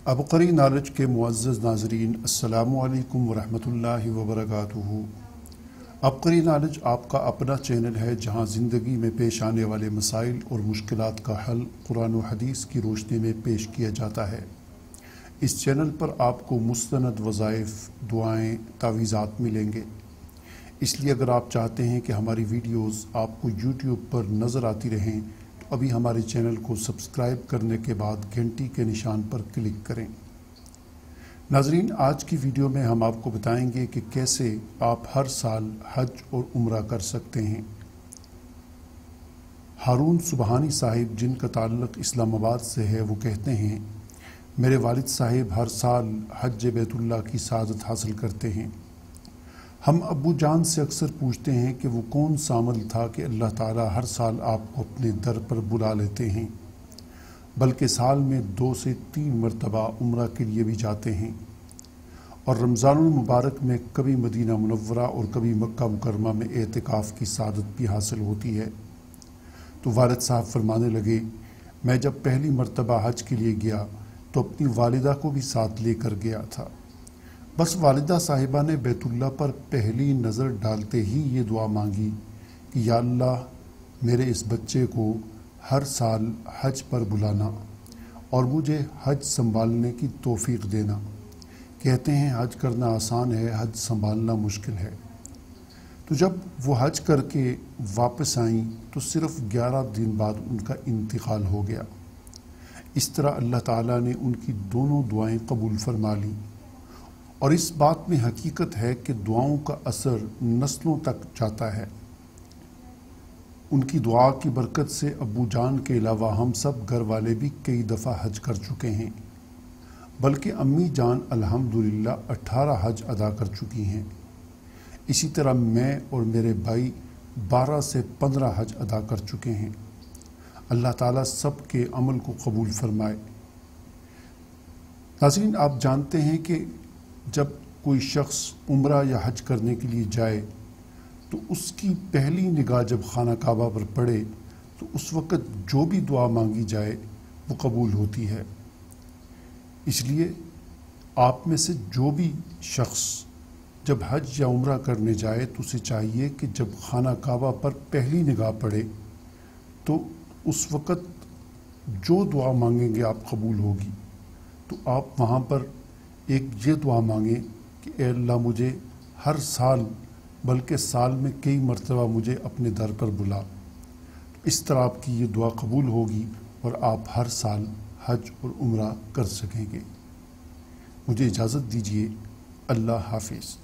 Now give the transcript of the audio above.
अबकरी knowledge के मुअज़्ज़ज़ नाज़रीन, अस्सलामु अलैकुम वरहमतुल्लाहि वबरकातुहू। अबकरी नॉलेज आपका अपना चैनल है जहां ज़िंदगी में पेश आने वाले मसाइल और मुश्किलात का हल कुरान व हदीस की रोशनी में पेश किया जाता है। इस चैनल पर आपको मुस्तनद वज़ाइफ, दुआएँ, तावीज़ात मिलेंगे। इसलिए अगर आप चाहते हैं कि हमारी वीडियोस आपको यूट्यूब पर नज़र आती रहें तो अभी हमारे चैनल को सब्सक्राइब करने के बाद घंटी के निशान पर क्लिक करें। नाज़रीन, आज की वीडियो में हम आपको बताएंगे कि कैसे आप हर साल हज और उम्रा कर सकते हैं। हारून सुबहानी साहिब, जिनका ताल्लुक़ इस्लामाबाद से है, वो कहते हैं, मेरे वालिद साहिब हर साल हज बैतुल्लाह की सआदत हासिल करते हैं। हम अब्बू जान से अक्सर पूछते हैं कि वो कौन सा अमल था कि अल्लाह ताला हर साल आपको अपने दर पर बुला लेते हैं, बल्कि साल में 2 से 3 मरतबा उम्रा के लिए भी जाते हैं और रमज़ानुल मुबारक में कभी मदीना मुनव्वरा और कभी मक्का मुकरमा में एतिकाफ़ की सआदत भी हासिल होती है। तो वालिद साहब फरमाने लगे, मैं जब पहली मरतबा हज के लिए गया तो अपनी वालिदा को भी साथ लेकर गया था। बस वालिदा साहिबा ने बैतुल्लाह पर पहली नज़र डालते ही ये दुआ मांगी कि या अल्लाह, मेरे इस बच्चे को हर साल हज पर बुलाना और मुझे हज संभालने की तौफीक देना। कहते हैं हज करना आसान है, हज संभालना मुश्किल है। तो जब वो हज करके वापस आईं तो सिर्फ़ 11 दिन बाद उनका इंतकाल हो गया। इस तरह अल्लाह ताला ने उनकी दोनों दुआएं कबूल फरमा लीं। और इस बात में हकीकत है कि दुआओं का असर नस्लों तक जाता है। उनकी दुआ की बरकत से अब्बू जान के अलावा हम सब घर वाले भी कई दफ़ा हज कर चुके हैं, बल्कि अम्मी जान अल्हम्दुलिल्लाह 18 हज अदा कर चुकी हैं। इसी तरह मैं और मेरे भाई 12 से 15 हज अदा कर चुके हैं। अल्लाह ताला सब के अमल को कबूल फरमाए। नाज़रीन, आप जानते हैं कि जब कोई शख्स उम्रा या हज करने के लिए जाए तो उसकी पहली निगाह जब खाना काबा पर पड़े तो उस वक़्त जो भी दुआ मांगी जाए वो कबूल होती है। इसलिए आप में से जो भी शख्स जब हज या उम्रा करने जाए तो उसे चाहिए कि जब खाना काबा पर पहली निगाह पड़े तो उस वक़्त जो दुआ मांगेंगे आप कबूल होगी। तो आप वहाँ पर एक ये दुआ मांगें कि ए अल्लाह, मुझे हर साल बल्कि साल में कई मरतबा मुझे अपने दर पर बुला। इस तरह आपकी ये दुआ कबूल होगी और आप हर साल हज और उम्रा कर सकेंगे। मुझे इजाज़त दीजिए। अल्लाह हाफिज़।